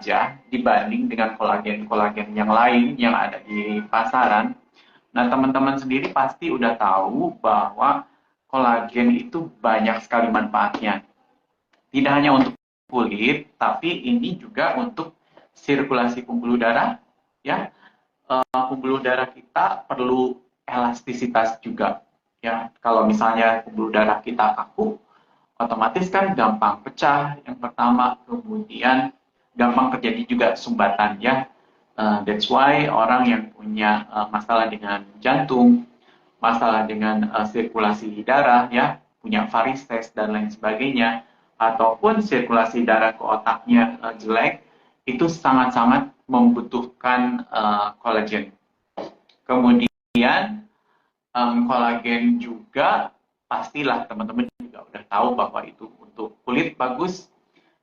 aja dibanding dengan kolagen-kolagen yang lain yang ada di pasaran. Nah, teman-teman sendiri pasti udah tahu bahwa kolagen itu banyak sekali manfaatnya. Tidak hanya untuk kulit, tapi ini juga untuk sirkulasi pembuluh darah. Ya, pembuluh darah kita perlu elastisitas juga. Ya, kalau misalnya pembuluh darah kita kaku, otomatis kan gampang pecah yang pertama, kemudian gampang terjadi juga sumbatan ya. That's why orang yang punya masalah dengan jantung, masalah dengan sirkulasi darah ya, punya varises dan lain sebagainya, ataupun sirkulasi darah ke otaknya jelek, itu sangat-sangat membutuhkan kolagen. Kemudian kolagen juga pastilah teman-teman juga udah tahu bahwa itu untuk kulit bagus.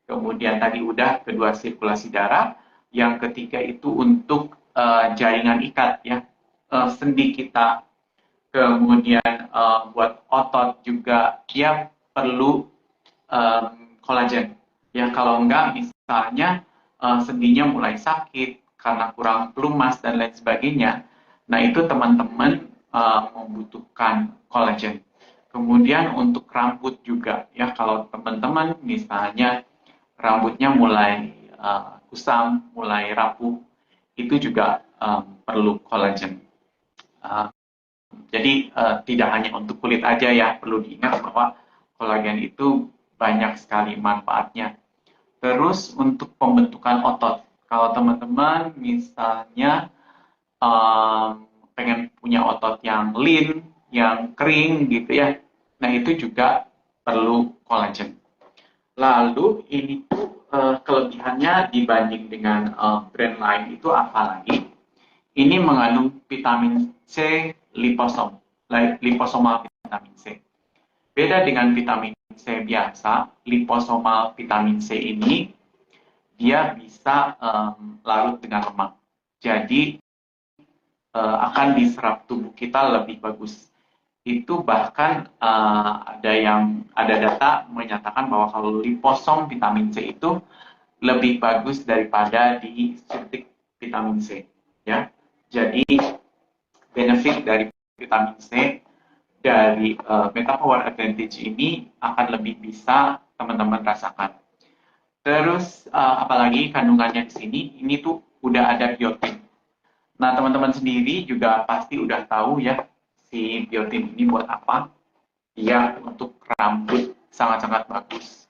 Kemudian tadi udah kedua sirkulasi darah, yang ketiga itu untuk jaringan ikat ya, sendi kita. Kemudian buat otot juga dia perlu kolagen. Ya kalau enggak misalnya sendinya mulai sakit karena kurang pelumas dan lain sebagainya. Nah itu teman-teman membutuhkan kolagen. Kemudian untuk rambut juga ya, kalau teman-teman misalnya rambutnya mulai kusam, mulai rapuh, itu juga perlu kolagen. Jadi tidak hanya untuk kulit aja ya, perlu diingat bahwa kolagen itu banyak sekali manfaatnya. Terus untuk pembentukan otot, kalau teman-teman misalnya pengen punya otot yang lean, yang kering gitu ya, nah itu juga perlu kolagen. Lalu ini tuh kelebihannya dibanding dengan brand lain itu apa lagi? Ini mengandung vitamin C liposom, liposomal vitamin C. Beda dengan vitamin C biasa, liposomal vitamin C ini dia bisa larut dengan lemak. Jadi akan diserap tubuh kita lebih bagus. Itu bahkan ada data menyatakan bahwa kalau liposom vitamin C itu lebih bagus daripada disuntik vitamin C. Ya, jadi benefit dari vitamin C dari Metapower Advantage ini akan lebih bisa teman-teman rasakan. Terus apalagi kandungannya di sini, ini tuh udah ada biotin. Nah teman-teman sendiri juga pasti udah tahu ya si biotin ini buat apa. Dia untuk rambut sangat-sangat bagus.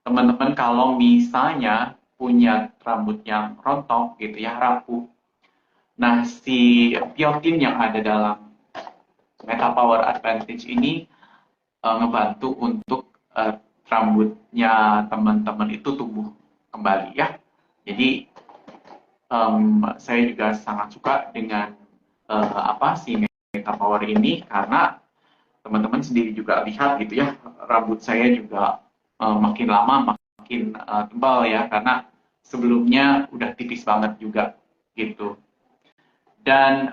Teman-teman kalau misalnya punya rambut yang rontok gitu ya, rapuh. Nah si biotin yang ada dalam Metapower Advantage ini ngebantu untuk rambutnya teman-teman itu tumbuh kembali ya. Jadi saya juga sangat suka dengan si Metapower ini karena teman-teman sendiri juga lihat gitu ya, rambut saya juga makin lama makin tebal ya, karena sebelumnya udah tipis banget juga gitu. Dan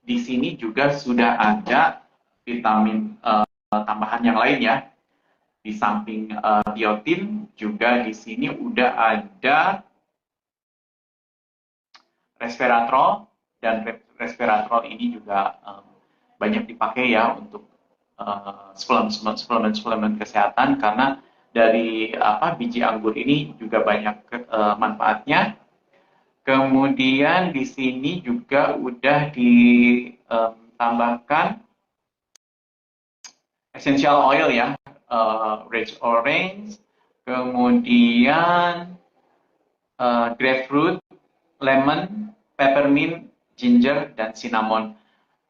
di sini juga sudah ada vitamin tambahan yang lain ya. Di samping biotin juga di sini udah ada resveratrol, dan resveratrol ini juga banyak dipakai ya untuk suplemen kesehatan, karena dari biji anggur ini juga banyak manfaatnya. Kemudian di sini juga udah ditambahkan essential oil ya, red orange, kemudian grapefruit, lemon, peppermint, ginger, dan cinnamon.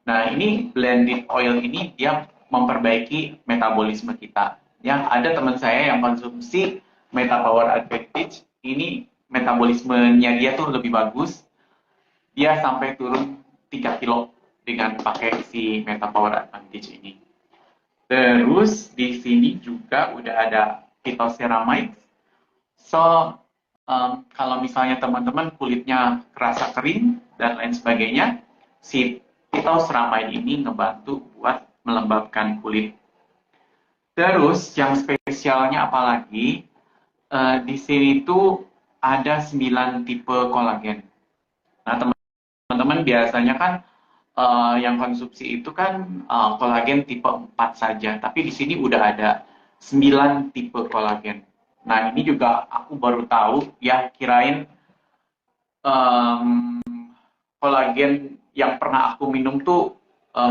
Nah, ini blended oil ini dia memperbaiki metabolisme kita. Ya, ada teman saya yang konsumsi Metapower Advantage, ini metabolismenya dia tuh lebih bagus. Dia sampai turun 3 kilo dengan pakai si Metapower Advantage ini. Terus di sini juga udah ada phytoceramide. So, kalau misalnya teman-teman kulitnya kerasa kering dan lain sebagainya, si phytoceramide ini ngebantu buat melembabkan kulit. Terus yang spesialnya apalagi di sini tuh ada 9 tipe kolagen. Nah, teman-teman biasanya kan yang konsumsi itu kan kolagen tipe 4 saja, tapi di sini udah ada 9 tipe kolagen. Nah, ini juga aku baru tahu ya, kirain em, kolagen yang pernah aku minum tuh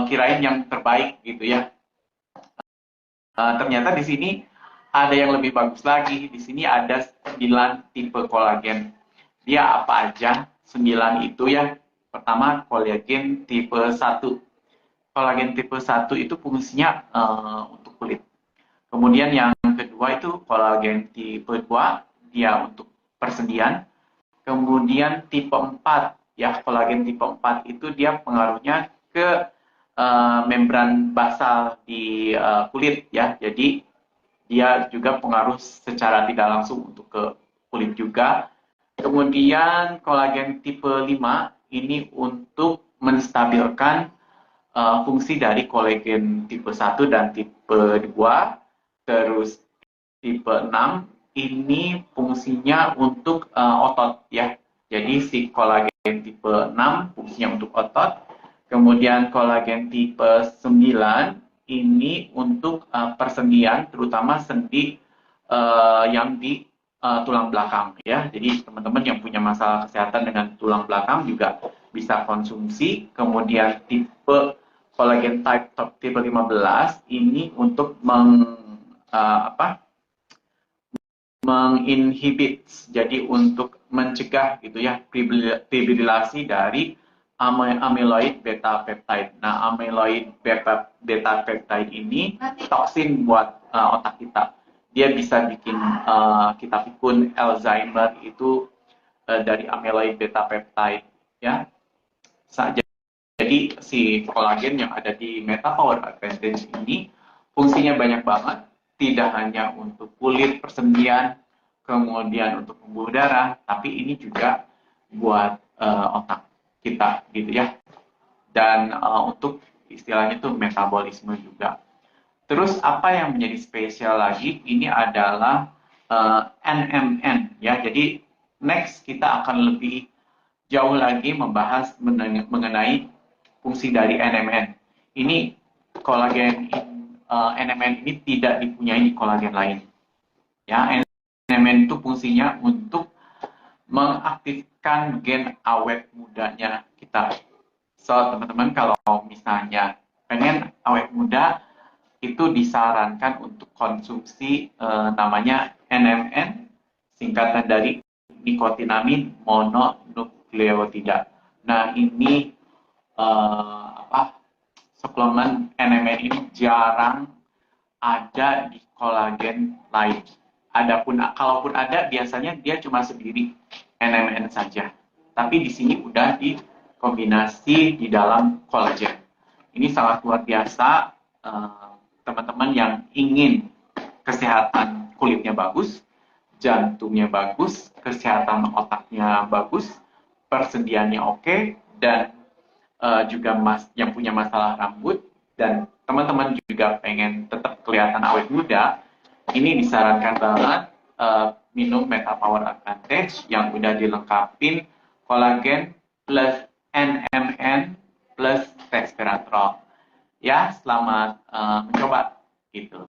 kirain yang terbaik gitu ya. Ternyata di sini ada yang lebih bagus lagi. Di sini ada 9 tipe kolagen. Dia apa aja? 9 itu ya. Pertama, kolagen tipe 1. Kolagen tipe 1 itu fungsinya untuk kulit. Kemudian yang kedua itu kolagen tipe 2, dia untuk persendian. Kemudian tipe 4, ya kolagen tipe 4 itu dia pengaruhnya ke membran basal di kulit ya. Jadi dia juga pengaruh secara tidak langsung untuk ke kulit juga. Kemudian kolagen tipe 5 ini untuk menstabilkan fungsi dari kolagen tipe 1 dan tipe 2. Terus tipe 6 ini fungsinya untuk otot ya. Jadi si kolagen tipe 6 fungsinya untuk otot. Kemudian kolagen tipe 9 ini untuk persendian, terutama sendi yang di tulang belakang ya. Jadi teman-teman yang punya masalah kesehatan dengan tulang belakang juga bisa konsumsi. Kemudian tipe kolagen tipe 15 ini untuk menginhibit, jadi untuk mencegah gitu ya fibrilasi dari amyloid beta peptide. Nah, amyloid beta peptide ini toksin buat otak kita. Dia bisa bikin kita pikun Alzheimer itu dari amyloid beta peptide ya. Jadi si kolagen yang ada di MetaPower Advantage ini fungsinya banyak banget, tidak hanya untuk kulit, persendian, kemudian untuk pembuluh darah, tapi ini juga buat otak kita gitu ya. Dan untuk istilahnya itu metabolisme juga. Terus apa yang menjadi spesial lagi ini adalah NMN ya. Jadi next kita akan lebih jauh lagi membahas mengenai fungsi dari NMN. Ini kolagen NMN ini tidak dipunyai kolagen lain. Ya, NMN itu fungsinya untuk mengaktifkan gen awet mudanya kita. So, teman-teman kalau misalnya pengen awet muda, itu disarankan untuk konsumsi namanya NMN, singkatan dari nikotinamin mononukleotida. Nah, ini suplemen NMN ini jarang ada di kolagen lain. Kalaupun ada, biasanya dia cuma sendiri NMN saja. Tapi di sini udah dikombinasi di dalam kolagen. Ini sangat luar biasa, teman-teman yang ingin kesehatan kulitnya bagus, jantungnya bagus, kesehatan otaknya bagus, persendiannya oke, dan juga yang punya masalah rambut, dan teman-teman juga pengen tetap kelihatan awet muda, ini disarankan banget minum MetaPower Advantage yang udah dilengkapin kolagen plus NMN plus resveratrol. Ya, selamat mencoba gitu.